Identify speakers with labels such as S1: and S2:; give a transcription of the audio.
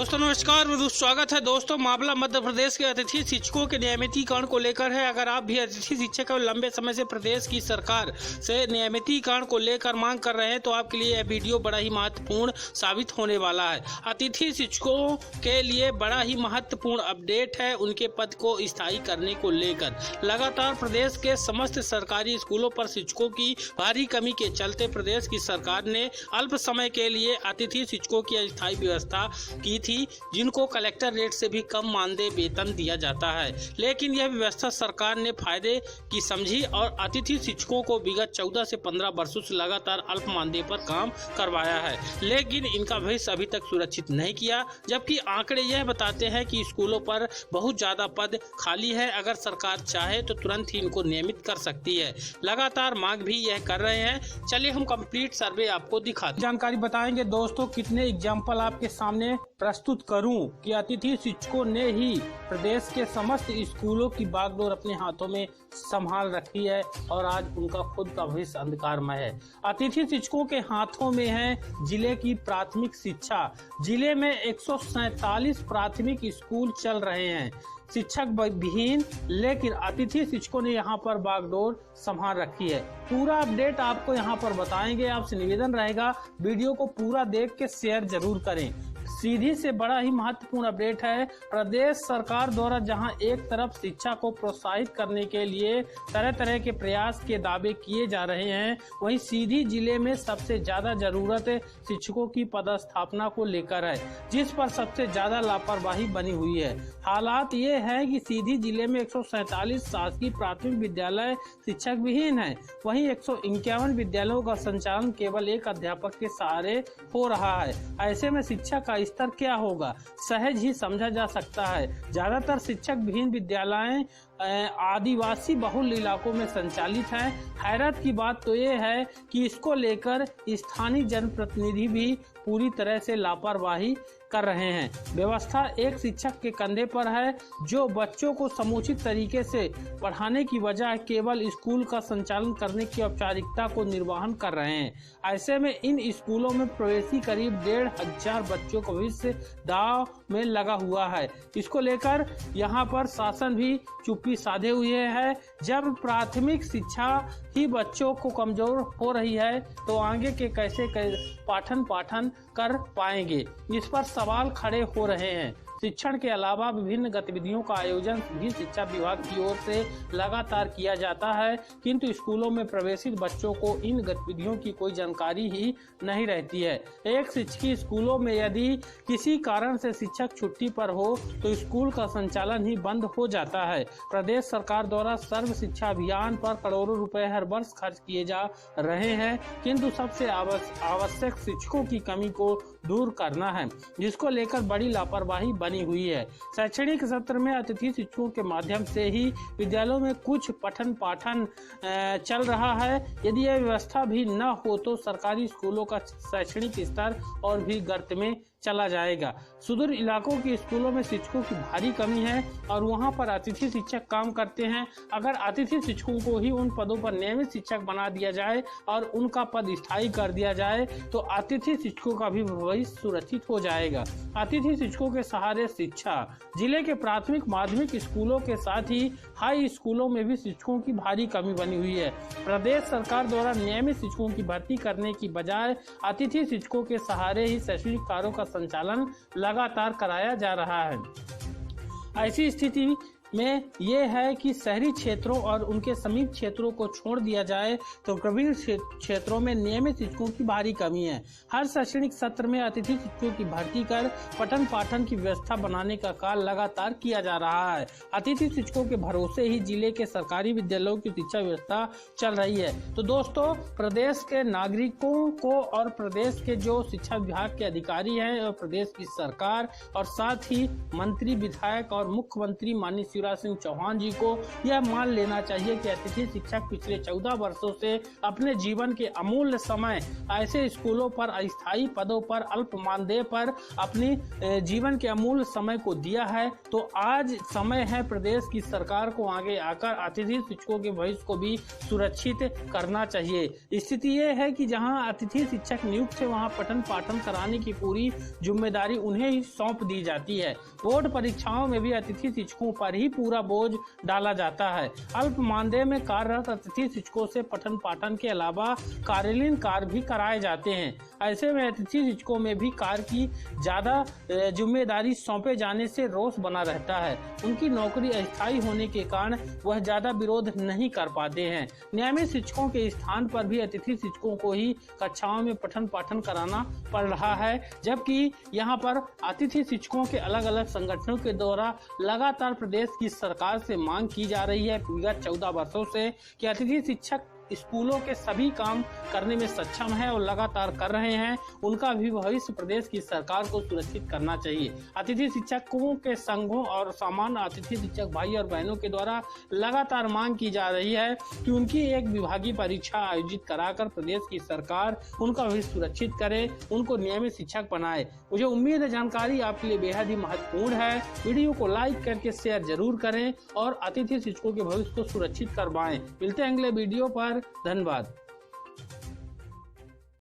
S1: दोस्तों नमस्कार, स्वागत है। दोस्तों मामला मध्य प्रदेश के अतिथि शिक्षकों के नियमितीकरण को लेकर है। अगर आप भी अतिथि शिक्षक और लंबे समय से प्रदेश की सरकार से नियमितीकरण को लेकर मांग कर रहे हैं तो आपके लिए यह वीडियो बड़ा ही महत्वपूर्ण साबित होने वाला है। अतिथि शिक्षकों के लिए बड़ा ही महत्वपूर्ण अपडेट है उनके पद को स्थायी करने को लेकर। लगातार प्रदेश के समस्त सरकारी स्कूलों पर शिक्षकों की भारी कमी के चलते प्रदेश की सरकार ने अल्प समय के लिए अतिथि शिक्षकों की अस्थायी व्यवस्था की थी, जिनको कलेक्टर रेट से भी कम मानदेय वेतन दिया जाता है। लेकिन यह व्यवस्था सरकार ने फायदे की समझी और अतिथि शिक्षकों को विगत 14 से 15 वर्षों से लगातार अल्प मानदेय पर काम करवाया है, लेकिन इनका भविष्य अभी तक सुरक्षित नहीं किया। जबकि आंकड़े यह बताते हैं कि स्कूलों पर बहुत ज्यादा पद खाली है। अगर सरकार चाहे तो तुरंत ही इनको नियमित कर सकती है। लगातार मांग भी यह कर रहे हैं। चलिए हम कंप्लीट सर्वे आपको दिखाते जानकारी बताएंगे। दोस्तों कितने एग्जाम्पल आपके सामने प्रस्तुत करूं कि अतिथि शिक्षकों ने ही प्रदेश के समस्त स्कूलों की बागडोर अपने हाथों में संभाल रखी है और आज उनका खुद का भविष्य अंधकारमय है। अतिथि शिक्षकों के हाथों में है जिले की प्राथमिक शिक्षा। जिले में 147 प्राथमिक स्कूल चल रहे हैं शिक्षक विहीन, लेकिन अतिथि शिक्षकों ने यहाँ पर बागडोर संभाल रखी है। पूरा अपडेट आपको यहाँ पर बताएंगे। आपसे निवेदन रहेगा वीडियो को पूरा देख के शेयर जरूर करें। सीधी से बड़ा ही महत्वपूर्ण अपडेट है। प्रदेश सरकार द्वारा जहां एक तरफ शिक्षा को प्रोत्साहित करने के लिए तरह तरह के प्रयास के दावे किए जा रहे हैं, वहीं सीधी जिले में सबसे ज्यादा जरूरत शिक्षकों की पदस्थापना को लेकर है, जिस पर सबसे ज्यादा लापरवाही बनी हुई है। हालात ये है कि सीधी जिले में 147 शासकीय प्राथमिक विद्यालय शिक्षक विहीन है, वहीं 151 विद्यालयों का संचालन केवल एक अध्यापक के सहारे हो रहा है। ऐसे में शिक्षा का स्तर क्या होगा सहज ही समझा जा सकता है। ज्यादातर शिक्षक विहीन विद्यालय आदिवासी बहुल इलाकों में संचालित हैं। हैरत की बात तो ये है कि इसको लेकर स्थानीय जनप्रतिनिधि भी पूरी तरह से लापरवाही कर रहे हैं। व्यवस्था एक शिक्षक के कंधे पर है जो बच्चों को समुचित तरीके से पढ़ाने की बजाय केवल स्कूल का संचालन करने की औपचारिकता को निर्वहन कर रहे हैं। ऐसे में इन स्कूलों में प्रवेशी करीब 1,500 बच्चों का भविष्य दांव में लगा हुआ है। इसको लेकर यहाँ पर शासन भी चुप्पी साधे हुए है। जब प्राथमिक शिक्षा ही बच्चों को कमजोर हो रही है तो आगे के कैसे पाठन कर पाएंगे, इस पर सवाल खड़े हो रहे हैं। शिक्षण के अलावा विभिन्न गतिविधियों का आयोजन भी शिक्षा विभाग की ओर से लगातार किया जाता है, किंतु स्कूलों में प्रवेशित बच्चों को इन गतिविधियों की कोई जानकारी ही नहीं रहती है। एक शिक्षकी स्कूलों में यदि किसी कारण से शिक्षक छुट्टी पर हो तो स्कूल का संचालन ही बंद हो जाता है। प्रदेश सरकार द्वारा सर्व शिक्षा अभियान पर करोड़ों रुपए हर वर्ष खर्च किए जा रहे हैं, किंतु सबसे आवश्यक शिक्षकों की कमी को दूर करना है, जिसको लेकर बड़ी लापरवाही बनी हुई है। शैक्षणिक सत्र में अतिथि शिक्षकों के माध्यम से ही विद्यालयों में कुछ पठन पाठन चल रहा है। यदि यह व्यवस्था भी न हो तो सरकारी स्कूलों का शैक्षणिक स्तर और भी गर्त में चला जाएगा। सुदूर इलाकों के स्कूलों में शिक्षकों की भारी कमी है और वहां पर अतिथि शिक्षक काम करते हैं। अगर अतिथि शिक्षकों को ही उन पदों पर नियमित शिक्षक बना दिया जाए और उनका पद स्थायी कर दिया जाए तो अतिथि शिक्षकों का भी भविष्य सुरक्षित हो जाएगा। अतिथि शिक्षकों के सहारे शिक्षा। जिले के प्राथमिक माध्यमिक स्कूलों के साथ ही हाई स्कूलों में भी शिक्षकों की भारी कमी बनी हुई है। प्रदेश सरकार द्वारा नियमित शिक्षकों की भर्ती करने की बजाय अतिथि शिक्षकों के सहारे ही शैक्षणिक कार्यों का संचालन लगातार कराया जा रहा है। ऐसी स्थिति में ये है कि शहरी क्षेत्रों और उनके समीप क्षेत्रों को छोड़ दिया जाए तो ग्रामीण क्षेत्रों में नियमित शिक्षकों की भारी कमी है। हर शैक्षणिक सत्र में अतिथि शिक्षकों की भर्ती कर पठन पाठन की व्यवस्था बनाने का कार्य लगातार किया जा रहा है। अतिथि शिक्षकों के भरोसे ही जिले के सरकारी विद्यालयों की शिक्षा व्यवस्था चल रही है। तो दोस्तों प्रदेश के नागरिकों को और प्रदेश के जो शिक्षा विभाग के अधिकारी हैं और प्रदेश की सरकार और साथ ही मंत्री विधायक और मुख्यमंत्री माननीय शिवराज सिंह चौहान जी को यह मान लेना चाहिए कि अतिथि शिक्षक पिछले 14 वर्षों से अपने जीवन के अमूल्य समय ऐसे स्कूलों पर अस्थायी पदों पर अल्प मानदेय पर अपनी जीवन के अमूल्य समय को दिया है। तो आज समय है प्रदेश की सरकार को आगे आकर अतिथि शिक्षकों के भविष्य को भी सुरक्षित करना चाहिए। स्थिति ये है कि जहां अतिथि शिक्षक नियुक्त है वहां पठन पाठन कराने की पूरी जिम्मेदारी उन्हें ही सौंप दी जाती है। बोर्ड परीक्षाओं में भी अतिथि शिक्षकों पर ही पूरा बोझ डाला जाता है। अल्प मानदेय में कार्यरत अतिथि शिक्षकों से पठन पाठन के अलावा कार्यालयीन कार्य भी कराए जाते हैं। ऐसे में अतिथि शिक्षकों में भी कार्य की ज्यादा जिम्मेदारी सौंपे जाने से रोष बना रहता है। उनकी नौकरी अस्थायी होने के कारण वह ज्यादा विरोध नहीं कर पाते हैं। नियमित शिक्षकों के स्थान पर भी अतिथि शिक्षकों को ही कक्षाओं में पठन पाठन कराना पड़ रहा है, जबकि यहाँ पर अतिथि शिक्षकों के अलग अलग संगठनों के द्वारा लगातार प्रदेश की सरकार से मांग की जा रही है विगत 14 वर्षों से कि अतिथि शिक्षक स्कूलों के सभी काम करने में सक्षम है और लगातार कर रहे हैं। उनका भी भविष्य प्रदेश की सरकार को सुरक्षित करना चाहिए। अतिथि शिक्षकों के संघों और सामान्य अतिथि शिक्षक भाई और बहनों के द्वारा लगातार मांग की जा रही है कि उनकी एक विभागीय परीक्षा आयोजित कराकर प्रदेश की सरकार उनका भविष्य सुरक्षित करे, उनको नियमित शिक्षक बनाए। मुझे उम्मीद है जानकारी आपके लिए बेहद ही महत्वपूर्ण है। वीडियो को लाइक करके शेयर जरूर करें और अतिथि शिक्षकों के भविष्य को सुरक्षित करवाएं। मिलते हैं अगले वीडियो पर। धन्यवाद।